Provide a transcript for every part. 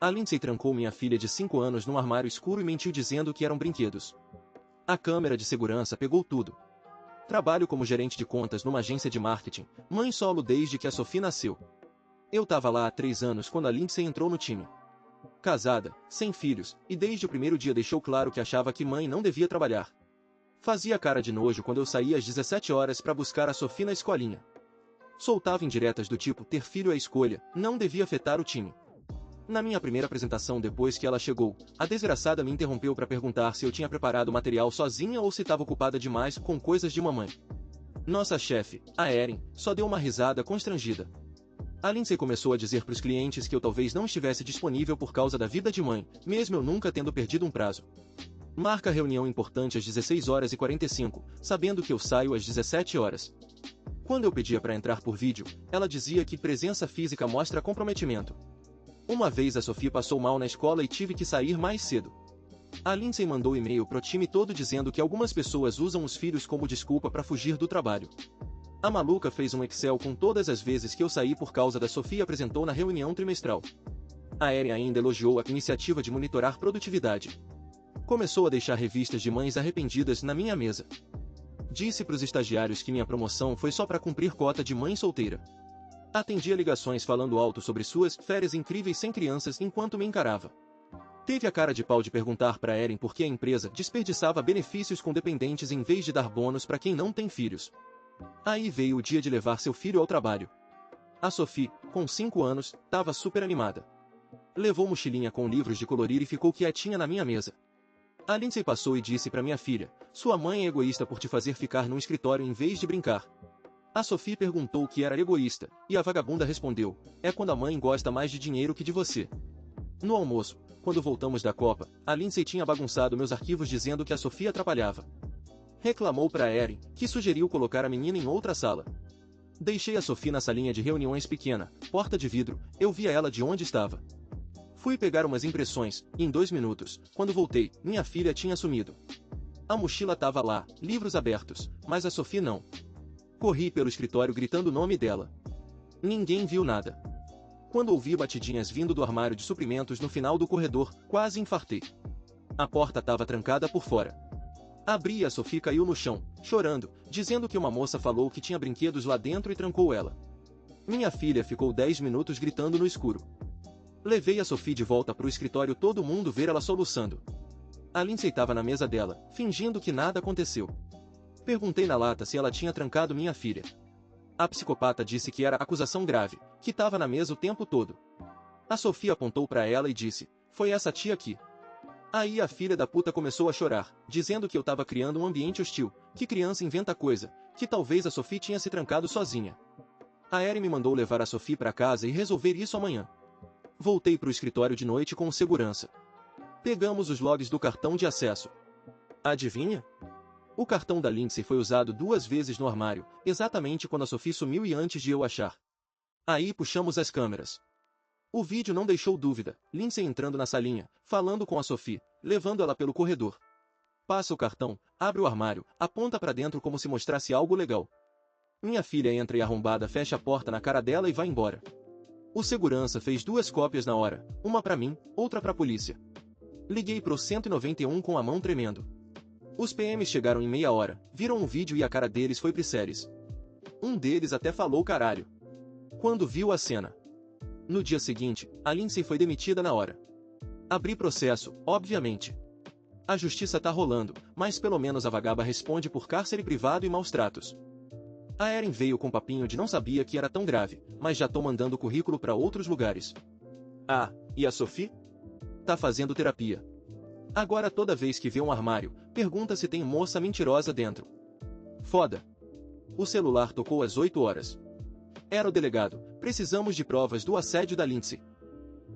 A Lindsay trancou minha filha de 5 anos num armário escuro e mentiu dizendo que eram brinquedos. A câmera de segurança pegou tudo. Trabalho como gerente de contas numa agência de marketing, mãe solo desde que a Sophie nasceu. Eu tava lá há 3 anos quando a Lindsay entrou no time. Casada, sem filhos, e desde o primeiro dia deixou claro que achava que mãe não devia trabalhar. Fazia cara de nojo quando eu saía às 17 horas para buscar a Sophie na escolinha. Soltava indiretas do tipo ter filho é escolha, não devia afetar o time. Na minha primeira apresentação depois que ela chegou, a desgraçada me interrompeu para perguntar se eu tinha preparado o material sozinha ou se estava ocupada demais com coisas de mamãe. Nossa chefe, a Erin, só deu uma risada constrangida. A Lindsay começou a dizer para os clientes que eu talvez não estivesse disponível por causa da vida de mãe, mesmo eu nunca tendo perdido um prazo. Marca reunião importante às 16h45, sabendo que eu saio às 17 horas. Quando eu pedia para entrar por vídeo, ela dizia que presença física mostra comprometimento. Uma vez a Sophie passou mal na escola e tive que sair mais cedo. A Lindsay mandou e-mail pro time todo dizendo que algumas pessoas usam os filhos como desculpa para fugir do trabalho. A maluca fez um Excel com todas as vezes que eu saí por causa da Sophie e apresentou na reunião trimestral. A Erin ainda elogiou a iniciativa de monitorar produtividade. Começou a deixar revistas de mães arrependidas na minha mesa. Disse pros estagiários que minha promoção foi só para cumprir cota de mãe solteira. Atendia ligações falando alto sobre suas férias incríveis sem crianças enquanto me encarava. Teve a cara de pau de perguntar para Erin por que a empresa desperdiçava benefícios com dependentes em vez de dar bônus para quem não tem filhos. Aí veio o dia de levar seu filho ao trabalho. A Sophie, com 5 anos, estava super animada. Levou mochilinha com livros de colorir e ficou quietinha na minha mesa. A Lindsay passou e disse para minha filha, sua mãe é egoísta por te fazer ficar num escritório em vez de brincar. A Sophie perguntou o que era egoísta, e a vagabunda respondeu, é quando a mãe gosta mais de dinheiro que de você. No almoço, quando voltamos da Copa, a Lindsay tinha bagunçado meus arquivos dizendo que a Sophie atrapalhava. Reclamou para Erin, que sugeriu colocar a menina em outra sala. Deixei a Sophie na salinha de reuniões pequena, porta de vidro, eu via ela de onde estava. Fui pegar umas impressões, e em 2 minutos, quando voltei, minha filha tinha sumido. A mochila estava lá, livros abertos, mas a Sophie não. Corri pelo escritório gritando o nome dela. Ninguém viu nada. Quando ouvi batidinhas vindo do armário de suprimentos no final do corredor, quase infartei. A porta estava trancada por fora. Abri e a Sophie caiu no chão, chorando, dizendo que uma moça falou que tinha brinquedos lá dentro e trancou ela. Minha filha ficou 10 minutos gritando no escuro. Levei a Sophie de volta para o escritório, todo mundo ver ela soluçando. A Lindsay estava na mesa dela, fingindo que nada aconteceu. Perguntei na lata se ela tinha trancado minha filha. A psicopata disse que era acusação grave, que estava na mesa o tempo todo. A Sophie apontou para ela e disse, foi essa tia aqui. Aí a filha da puta começou a chorar, dizendo que eu estava criando um ambiente hostil, que criança inventa coisa, que talvez a Sophie tinha se trancado sozinha. A Erin me mandou levar a Sophie para casa e resolver isso amanhã. Voltei para o escritório de noite com o segurança. Pegamos os logs do cartão de acesso. Adivinha? O cartão da Lindsay foi usado 2 vezes no armário, exatamente quando a Sophie sumiu e antes de eu achar. Aí puxamos as câmeras. O vídeo não deixou dúvida, Lindsay entrando na salinha, falando com a Sophie, levando ela pelo corredor. Passa o cartão, abre o armário, aponta para dentro como se mostrasse algo legal. Minha filha entra e arrombada fecha a porta na cara dela e vai embora. O segurança fez 2 cópias na hora, uma para mim, outra para a polícia. Liguei pro 191 com a mão tremendo. Os PMs chegaram em meia hora, viram o vídeo e a cara deles foi prisséries. Um deles até falou caralho. Quando viu a cena. No dia seguinte, a Lindsay foi demitida na hora. Abri processo, obviamente. A justiça tá rolando, mas pelo menos a vagaba responde por cárcere privado e maus tratos. A Erin veio com papinho de não sabia que era tão grave, mas já tô mandando currículo para outros lugares. Ah, e a Sophie? Tá fazendo terapia. Agora toda vez que vê um armário, pergunta se tem moça mentirosa dentro. Foda. O celular tocou às 8 horas. Era o delegado, precisamos de provas do assédio da Lindsay.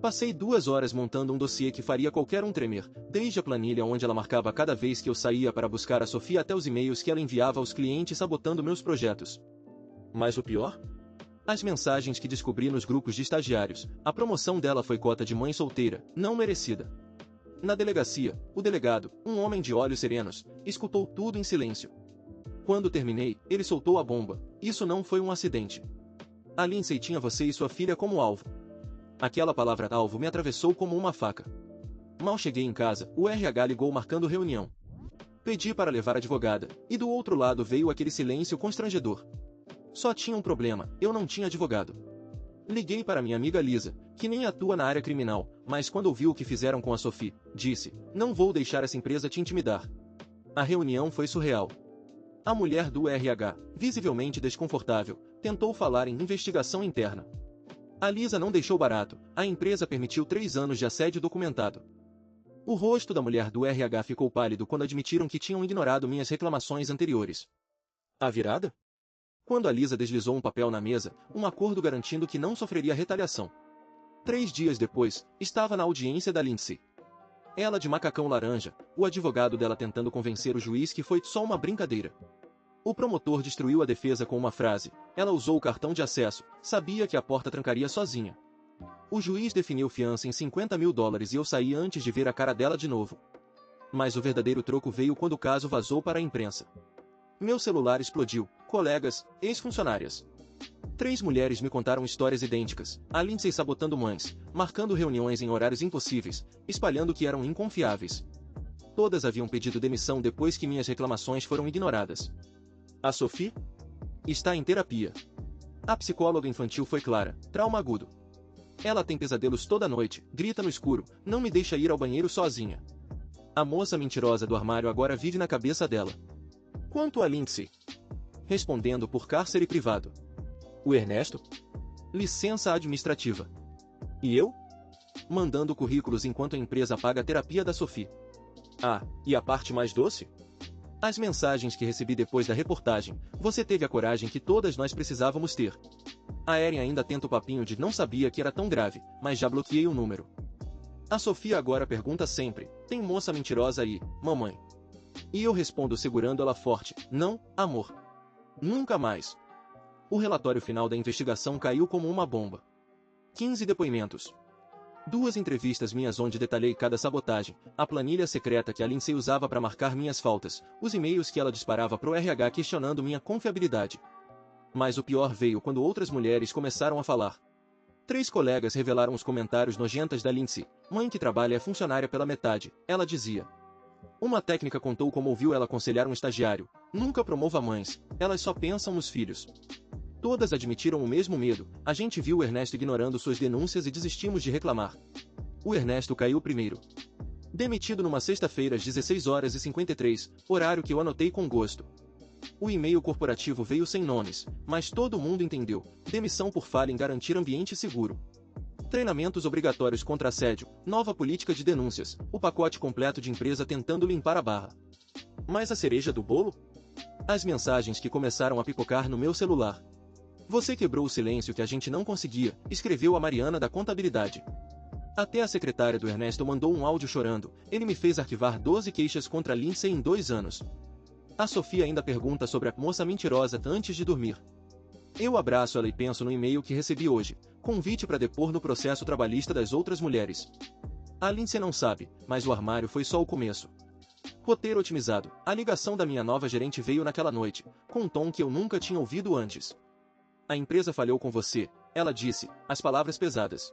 Passei 2 horas montando um dossiê que faria qualquer um tremer, desde a planilha onde ela marcava cada vez que eu saía para buscar a Sophie até os e-mails que ela enviava aos clientes sabotando meus projetos. Mas o pior? As mensagens que descobri nos grupos de estagiários, a promoção dela foi cota de mãe solteira, não merecida. Na delegacia, o delegado, um homem de olhos serenos, escutou tudo em silêncio. Quando terminei, ele soltou a bomba, isso não foi um acidente. A Lindsay tinha você e sua filha como alvo. Aquela palavra-alvo me atravessou como uma faca. Mal cheguei em casa, o RH ligou marcando reunião. Pedi para levar a advogada, e do outro lado veio aquele silêncio constrangedor. Só tinha um problema, eu não tinha advogado. Liguei para minha amiga Lisa, que nem atua na área criminal, mas quando ouviu o que fizeram com a Sophie, disse: "Não vou deixar essa empresa te intimidar." A reunião foi surreal. A mulher do RH, visivelmente desconfortável, tentou falar em investigação interna. A Lisa não deixou barato, a empresa permitiu 3 anos de assédio documentado. O rosto da mulher do RH ficou pálido quando admitiram que tinham ignorado minhas reclamações anteriores. A virada? Quando a Lisa deslizou um papel na mesa, um acordo garantindo que não sofreria retaliação. 3 dias depois, estava na audiência da Lindsay. Ela de macacão laranja, o advogado dela tentando convencer o juiz que foi só uma brincadeira. O promotor destruiu a defesa com uma frase: "Ela usou o cartão de acesso, sabia que a porta trancaria sozinha." O juiz definiu fiança em $50.000 e eu saí antes de ver a cara dela de novo. Mas o verdadeiro troco veio quando o caso vazou para a imprensa. Meu celular explodiu, colegas, ex-funcionárias. 3 mulheres me contaram histórias idênticas, a Lindsay sabotando mães, marcando reuniões em horários impossíveis, espalhando que eram inconfiáveis. Todas haviam pedido demissão depois que minhas reclamações foram ignoradas. A Sophie? Está em terapia. A psicóloga infantil foi clara: trauma agudo. Ela tem pesadelos toda noite, grita no escuro, não me deixa ir ao banheiro sozinha. A moça mentirosa do armário agora vive na cabeça dela. Quanto a Lindsay? Respondendo por cárcere privado. O Ernesto? Licença administrativa. E eu? Mandando currículos enquanto a empresa paga a terapia da Sophie. Ah, e a parte mais doce? As mensagens que recebi depois da reportagem: "Você teve a coragem que todas nós precisávamos ter." A Erin ainda tenta o papinho de "não sabia que era tão grave, mas já bloqueei o número." A Sofia agora pergunta sempre: "Tem moça mentirosa aí, mamãe?" E eu respondo segurando ela forte: "Não, amor. Nunca mais." O relatório final da investigação caiu como uma bomba. 15 depoimentos. 2 entrevistas minhas onde detalhei cada sabotagem, a planilha secreta que a Lindsay usava para marcar minhas faltas, os e-mails que ela disparava pro RH questionando minha confiabilidade. Mas o pior veio quando outras mulheres começaram a falar. 3 colegas revelaram os comentários nojentas da Lindsay: "Mãe que trabalha é funcionária pela metade", ela dizia. Uma técnica contou como ouviu ela aconselhar um estagiário: "Nunca promova mães, elas só pensam nos filhos." Todas admitiram o mesmo medo: "A gente viu o Ernesto ignorando suas denúncias e desistimos de reclamar." O Ernesto caiu primeiro. Demitido numa sexta-feira às 16h53, horário que eu anotei com gosto. O e-mail corporativo veio sem nomes, mas todo mundo entendeu: demissão por falha em garantir ambiente seguro. Treinamentos obrigatórios contra assédio, nova política de denúncias, o pacote completo de empresa tentando limpar a barra. Mas a cereja do bolo? As mensagens que começaram a pipocar no meu celular. "Você quebrou o silêncio que a gente não conseguia", escreveu a Mariana da contabilidade. Até a secretária do Ernesto mandou um áudio chorando: "Ele me fez arquivar 12 queixas contra Lindsay em 2 anos." A Sofia ainda pergunta sobre a moça mentirosa antes de dormir. Eu abraço ela e penso no e-mail que recebi hoje: convite para depor no processo trabalhista das outras mulheres. A Lindsay não sabe, mas o armário foi só o começo. Roteiro otimizado. A ligação da minha nova gerente veio naquela noite, com um tom que eu nunca tinha ouvido antes. "A empresa falhou com você", ela disse, as palavras pesadas.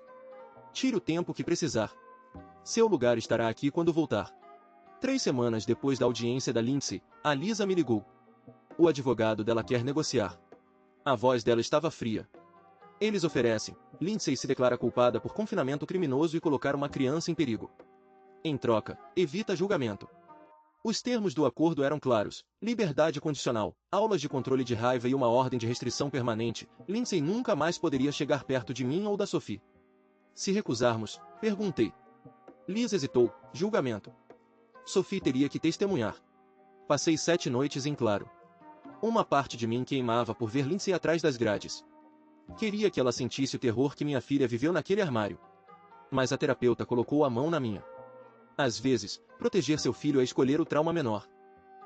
"Tire o tempo que precisar. Seu lugar estará aqui quando voltar." 3 semanas depois da audiência da Lindsay, a Lisa me ligou. O advogado dela quer negociar. A voz dela estava fria. Eles oferecem: Lindsay se declara culpada por confinamento criminoso e colocar uma criança em perigo. Em troca, evita julgamento. Os termos do acordo eram claros: liberdade condicional, aulas de controle de raiva e uma ordem de restrição permanente. Lindsay nunca mais poderia chegar perto de mim ou da Sophie. Se recusarmos, perguntei. Lisa hesitou: julgamento. Sophie teria que testemunhar. Passei 7 noites em claro. Uma parte de mim queimava por ver Lindsay atrás das grades. Queria que ela sentisse o terror que minha filha viveu naquele armário. Mas a terapeuta colocou a mão na minha. Às vezes, proteger seu filho é escolher o trauma menor.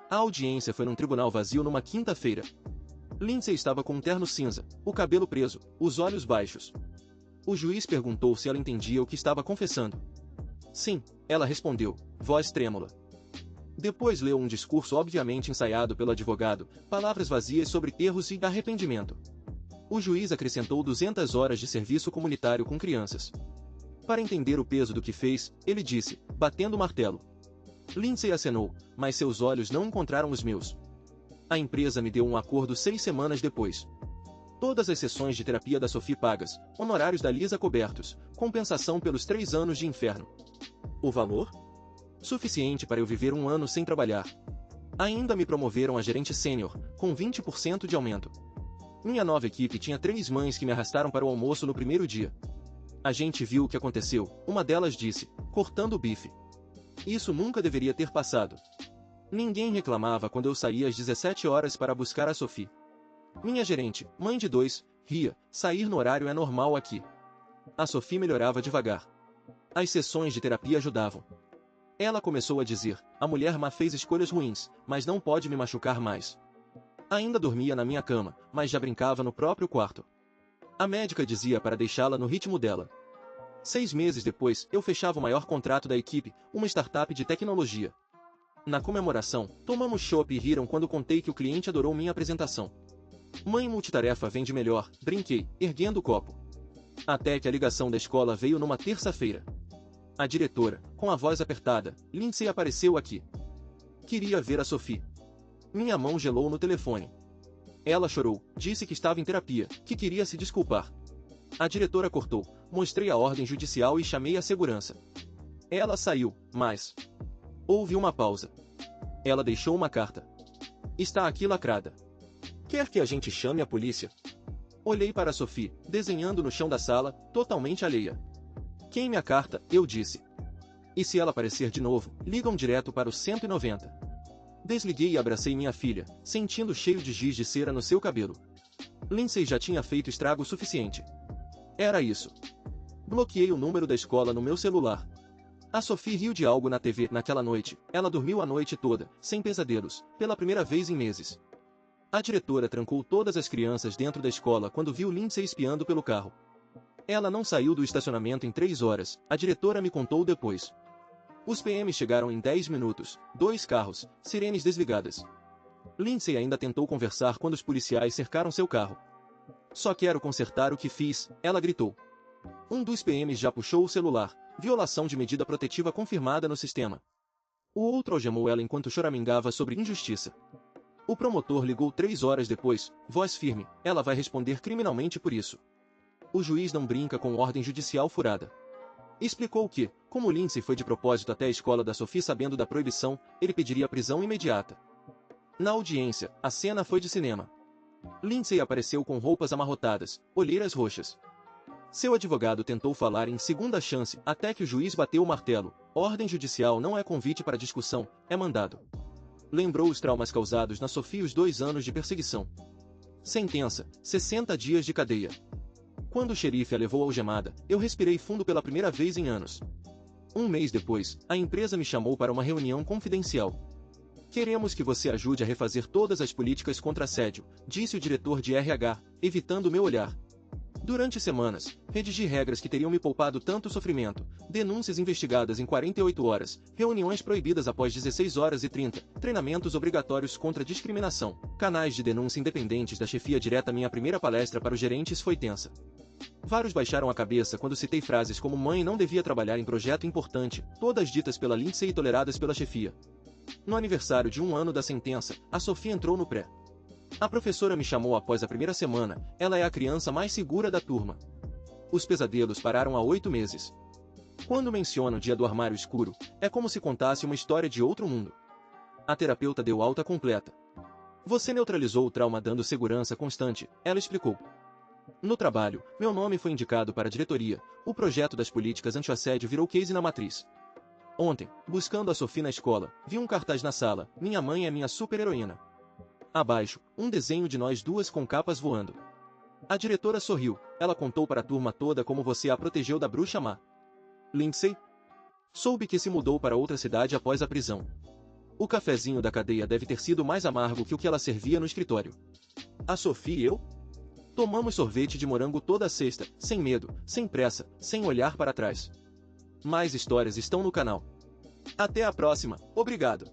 A audiência foi num tribunal vazio numa quinta-feira. Lindsay estava com um terno cinza, o cabelo preso, os olhos baixos. O juiz perguntou se ela entendia o que estava confessando. Sim, ela respondeu, voz trêmula. Depois leu um discurso obviamente ensaiado pelo advogado, palavras vazias sobre erros e arrependimento. O juiz acrescentou 200 horas de serviço comunitário com crianças. Para entender o peso do que fez, ele disse, batendo o martelo. Lindsay acenou, mas seus olhos não encontraram os meus. A empresa me deu um acordo 6 semanas depois. Todas as sessões de terapia da Sophie pagas, honorários da Lisa cobertos, compensação pelos 3 anos de inferno. O valor? Suficiente para eu viver 1 ano sem trabalhar. Ainda me promoveram a gerente sênior, com 20% de aumento. Minha nova equipe tinha 3 mães que me arrastaram para o almoço no primeiro dia. A gente viu o que aconteceu, uma delas disse, cortando o bife. Isso nunca deveria ter passado. Ninguém reclamava quando eu saía às 17 horas para buscar a Sophie. Minha gerente, mãe de 2, ria, sair no horário é normal aqui. A Sophie melhorava devagar. As sessões de terapia ajudavam. Ela começou a dizer, a mulher má fez escolhas ruins, mas não pode me machucar mais. Ainda dormia na minha cama, mas já brincava no próprio quarto. A médica dizia para deixá-la no ritmo dela. 6 meses depois, eu fechava o maior contrato da equipe, uma startup de tecnologia. Na comemoração, tomamos chopp e riram quando contei que o cliente adorou minha apresentação. Mãe multitarefa vende melhor, brinquei, erguendo o copo. Até que a ligação da escola veio numa terça-feira. A diretora, com a voz apertada, Lindsay apareceu aqui. Queria ver a Sophie. Minha mão gelou no telefone. Ela chorou, disse que estava em terapia, que queria se desculpar. A diretora cortou, mostrei a ordem judicial e chamei a segurança. Ela saiu, mas... Houve uma pausa. Ela deixou uma carta. Está aqui lacrada. Quer que a gente chame a polícia? Olhei para a Sophie, desenhando no chão da sala, totalmente alheia. Queime a carta, eu disse. E se ela aparecer de novo, ligam direto para o 190. Desliguei e abracei minha filha, sentindo cheio de giz de cera no seu cabelo. Lindsay já tinha feito estrago suficiente. Era isso. Bloqueei o número da escola no meu celular. A Sophie riu de algo na TV naquela noite. Ela dormiu a noite toda, sem pesadelos, pela primeira vez em meses. A diretora trancou todas as crianças dentro da escola quando viu Lindsay espiando pelo carro. Ela não saiu do estacionamento em 3 horas, a diretora me contou depois. Os PMs chegaram em 10 minutos, 2 carros, sirenes desligadas. Lindsay ainda tentou conversar quando os policiais cercaram seu carro. Só quero consertar o que fiz, ela gritou. Um dos PMs já puxou o celular, violação de medida protetiva confirmada no sistema. O outro algemou ela enquanto choramingava sobre injustiça. O promotor ligou 3 horas depois, voz firme, ela vai responder criminalmente por isso. O juiz não brinca com ordem judicial furada. Explicou que, como Lindsay foi de propósito até a escola da Sophie sabendo da proibição, ele pediria prisão imediata. Na audiência, a cena foi de cinema. Lindsay apareceu com roupas amarrotadas, olheiras roxas. Seu advogado tentou falar em segunda chance, até que o juiz bateu o martelo. Ordem judicial não é convite para discussão, é mandado. Lembrou os traumas causados na Sophie e os 2 anos de perseguição. Sentença, 60 dias de cadeia. Quando o xerife a levou algemada, eu respirei fundo pela primeira vez em anos. 1 mês depois, a empresa me chamou para uma reunião confidencial. Queremos que você ajude a refazer todas as políticas contra assédio, disse o diretor de RH, evitando meu olhar. Durante semanas, redigi regras que teriam me poupado tanto sofrimento, denúncias investigadas em 48 horas, reuniões proibidas após 16 horas e 30, treinamentos obrigatórios contra discriminação, canais de denúncia independentes da chefia direta. Minha primeira palestra para os gerentes foi tensa. Vários baixaram a cabeça quando citei frases como mãe não devia trabalhar em projeto importante, todas ditas pela Lindsay e toleradas pela chefia. No aniversário de 1 ano da sentença, a Sophie entrou no pré. A professora me chamou após a primeira semana, ela é a criança mais segura da turma. Os pesadelos pararam há 8 meses. Quando menciona o dia do armário escuro, é como se contasse uma história de outro mundo. A terapeuta deu alta completa. Você neutralizou o trauma dando segurança constante, ela explicou. No trabalho, meu nome foi indicado para a diretoria, o projeto das políticas anti-assédio virou case na matriz. Ontem, buscando a Sophie na escola, vi um cartaz na sala, minha mãe é minha super-heroína. Abaixo, um desenho de nós duas com capas voando. A diretora sorriu, ela contou para a turma toda como você a protegeu da bruxa má. Lindsay? Soube que se mudou para outra cidade após a prisão. O cafezinho da cadeia deve ter sido mais amargo que o que ela servia no escritório. A Sophie e eu? Tomamos sorvete de morango toda sexta, sem medo, sem pressa, sem olhar para trás. Mais histórias estão no canal. Até a próxima, obrigado!